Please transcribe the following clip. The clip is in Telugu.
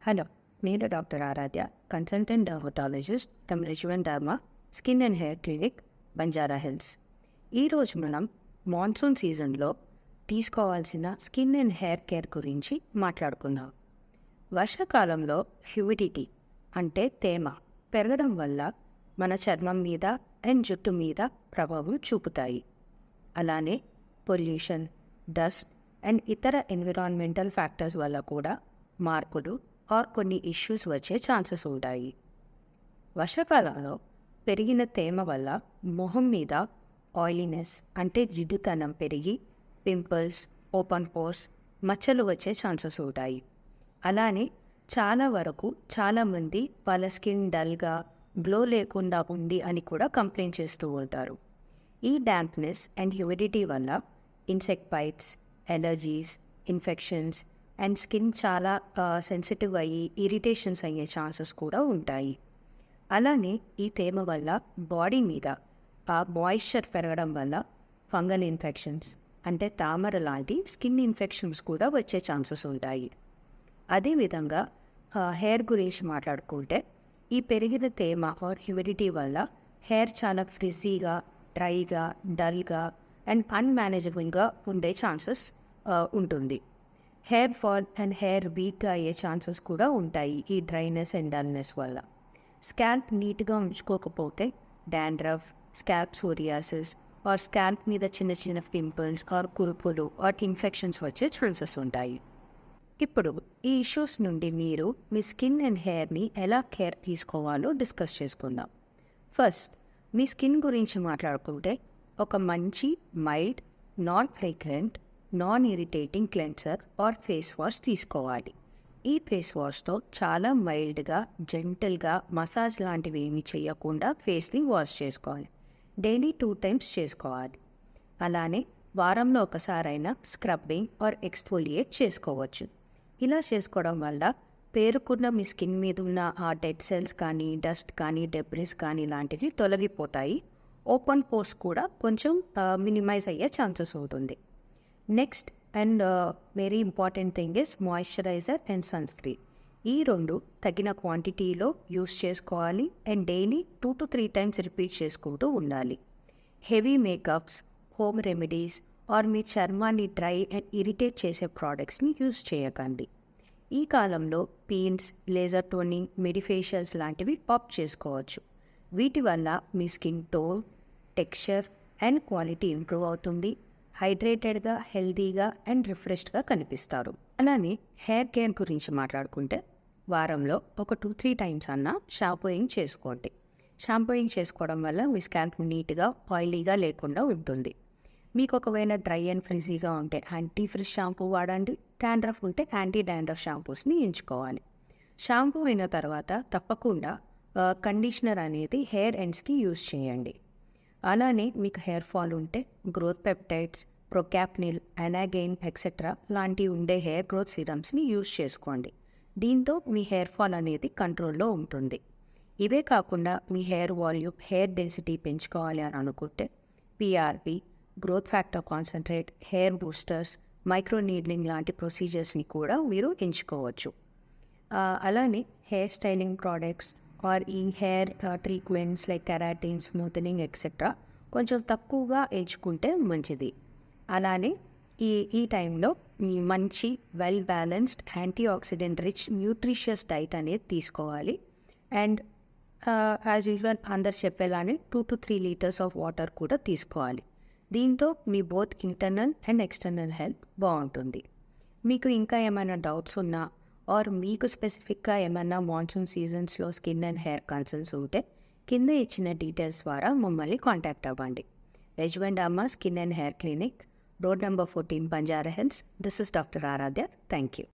హలో, నేను doctor Aradhya, consultant dermatologist from Rejuven Derma skin and hair clinic, Banjara Hills. ఈరోజు మనం మాన్సూన్ సీజన్లో తీసుకోవాల్సిన స్కిన్ అండ్ హెయిర్ కేర్ గురించి మాట్లాడుకుందాం. వర్షాకాలంలో హ్యూమిడిటీ అంటే తేమ పెరగడం వల్ల మన చర్మం మీద అండ్ జుట్టు మీద ప్రభావం చూపుతాయి. అలానే పొల్యూషన్, డస్ట్ అండ్ ఇతర ఎన్విరాన్మెంటల్ ఫ్యాక్టర్స్ వల్ల కూడా మార్పులు ఆర్ కొన్ని ఇష్యూస్ వచ్చే ఛాన్సెస్ ఉంటాయి. వర్షాకాలంలో పెరిగిన తేమ వల్ల మొహం మీద ఆయిలీనెస్ అంటే జిడ్డుతనం పెరిగి పింపుల్స్, ఓపెన్ పోర్స్, మచ్చలు వచ్చే ఛాన్సెస్ ఉంటాయి. అలానే చాలామంది వాళ్ళ స్కిన్ డల్గా, గ్లో లేకుండా ఉంది అని కూడా కంప్లైంట్ చేస్తూ ఉంటారు. ఈ డాంప్నెస్ అండ్ హ్యూమిడిటీ వల్ల insect bytes, allergies, infections and skin చాలా సెన్సిటివ్ అయ్యి ఇరిటేషన్స్ అయ్యే ఛాన్సెస్ కూడా ఉంటాయి. అలానే ఈ తేమ వల్ల బాడీ మీద మాయిశ్చర్ పెరగడం వల్ల ఫంగల్ ఇన్ఫెక్షన్స్ అంటే తామర లాంటి స్కిన్ ఇన్ఫెక్షన్స్ కూడా వచ్చే ఛాన్సెస్ ఉంటాయి. అదేవిధంగా హెయిర్ గురించి మాట్లాడుకుంటే ఈ పెరిగిన తేమ ఆర్ హ్యూమిడిటీ వల్ల హెయిర్ చాలా ఫ్రిజీగా, డ్రైగా, డల్గా అండ్ అన్మేనేజబుల్గా ఉండే ఛాన్సెస్ ఉంటుంది. హెయిర్ ఫాల్ అండ్ హెయిర్ వీక్గా అయ్యే ఛాన్సెస్ కూడా ఉంటాయి ఈ డ్రైనెస్ అండ్ డల్నెస్ వల్ల. స్కాల్ప్ నీట్గా ఉంచుకోకపోతే dandruff, scalp psoriasis or scalp మీద చిన్న చిన్న పింపుల్స్ ఆర్ కురుపులు ఆర్ ఇన్ఫెక్షన్స్ వచ్చే ఛాన్సెస్ ఉంటాయి. ఇప్పుడు ఈ ఇష్యూస్ నుండి మీరు మీ స్కిన్ అండ్ హెయిర్ని ఎలా కేర్ తీసుకోవాలో డిస్కస్ చేసుకుందాం. ఫస్ట్, మీ స్కిన్ గురించి మాట్లాడుకుంటే ఒక మంచి mild, non fragrant, non irritating cleanser or face wash తీసుకోవాలి. ఈ ఫేస్ వాష్తో చాలా మైల్డ్గా, జెంటల్గా మసాజ్ లాంటివి ఏమీ చేయకుండా ఫేస్ని వాష్ చేసుకోవాలి. డైలీ 2 times చేసుకోవాలి. అలానే వారంలో ఒకసారైనా స్క్రబ్బింగ్ ఆర్ ఎక్స్ఫోలియేట్ చేసుకోవచ్చు. ఇలా చేసుకోవడం వల్ల పేరుకున్న మీ స్కిన్ మీద ఉన్న ఆ డెడ్ సెల్స్ కానీ, డస్ట్ కానీ, డెబ్రిస్ కానీ లాంటివి తొలగిపోతాయి. ఓపెన్ పోర్స్ కూడా కొంచెం మినిమైజ్ అయ్యే ఛాన్సెస్ ఉంటుంది. Next and very important thing is moisturizer and sunscreen. ఈ రెండు తగిన క్వాంటిటీలో యూస్ చేసుకోవాలి and daily 2 to 3 times repeat చేసుకుంటూ ఉండాలి. Heavy makeups, home remedies or మీ చర్మాన్ని డ్రై అండ్ ఇరిటేట్ చేసే ప్రోడక్ట్స్ని యూస్ చేయకండి. ఈ కాలంలో పీల్స్, లేజర్ టోనింగ్, మెడిఫేషియల్స్ లాంటివి ఆప్ట్ చేసుకోవచ్చు. వీటి వల్ల మీ skin tone, texture and quality improve అవుతుంది. హైడ్రేటెడ్గా, హెల్తీగా అండ్ రిఫ్రెష్డ్గా కనిపిస్తారు. అలానే హెయిర్ కేర్ గురించి మాట్లాడుకుంటే వారంలో ఒక 2-3 times అన్నా షాంపూయింగ్ చేసుకోండి. షాంపూయింగ్ చేసుకోవడం వల్ల మీ స్కాల్ప్ నీట్గా, ఆయిలీగా లేకుండా ఉంటుంది. మీకు ఒకవేళ డ్రై అండ్ ఫ్రిజీగా ఉంటే యాంటీ ఫ్రిజ్ షాంపూ వాడండి. డాండ్రఫ్ ఉంటే యాంటీ డాండ్రఫ్ షాంపూస్ని ఎంచుకోవాలి. షాంపూ అయిన తర్వాత తప్పకుండా కండిషనర్ అనేది హెయిర్ ఎండ్స్కి యూస్ చేయండి. అలానే మీకు హెయిర్ ఫాల్ ఉంటే గ్రోత్ పెప్టైడ్స్, ప్రొకాప్నిల్, అనాగైన్ ఎక్సెట్రా లాంటివి ఉండే హెయిర్ గ్రోత్ సిరమ్స్ని యూస్ చేసుకోండి. దీంతో మీ హెయిర్ ఫాల్ అనేది కంట్రోల్లో ఉంటుంది. ఇవే కాకుండా మీ హెయిర్ వాల్యూమ్, హెయిర్ డెన్సిటీ పెంచుకోవాలి అని అనుకుంటే PRP, growth factor concentrate, hair boosters, micro needling లాంటి ప్రొసీజర్స్ని కూడా మీరు ఎంచుకోవచ్చు. అలానే హెయిర్ స్టైలింగ్ ప్రోడక్ట్స్ ఆర్ ఈ hair treatments like keratin, smoothening etcetera కొంచెం తక్కువగా ఎంచుకుంటే మంచిది. అలానే ఈ టైంలో మంచి well balanced, anti oxidant rich, nutritious diet అనేది తీసుకోవాలి. అండ్ యాజ్ యూజువల్ అందరు చెప్పేలానే 2 to 3 liters ఆఫ్ వాటర్ కూడా తీసుకోవాలి. దీంతో మీ both internal and external health బాగుంటుంది. మీకు ఇంకా ఏమైనా డౌట్స్ ఉన్నా ఆర్ మీకు స్పెసిఫిక్గా ఏమైనా మాన్సూన్ సీజన్స్లో స్కిన్ అండ్ హెయిర్ కన్సర్న్స్ ఉంటే కింద ఇచ్చిన డీటెయిల్స్ ద్వారా మమ్మల్ని కాంటాక్ట్ అవ్వండి. Rejuven Derma skin and hair clinic, road number 14, Banjara Hills. This is doctor Aradhya. Thank you.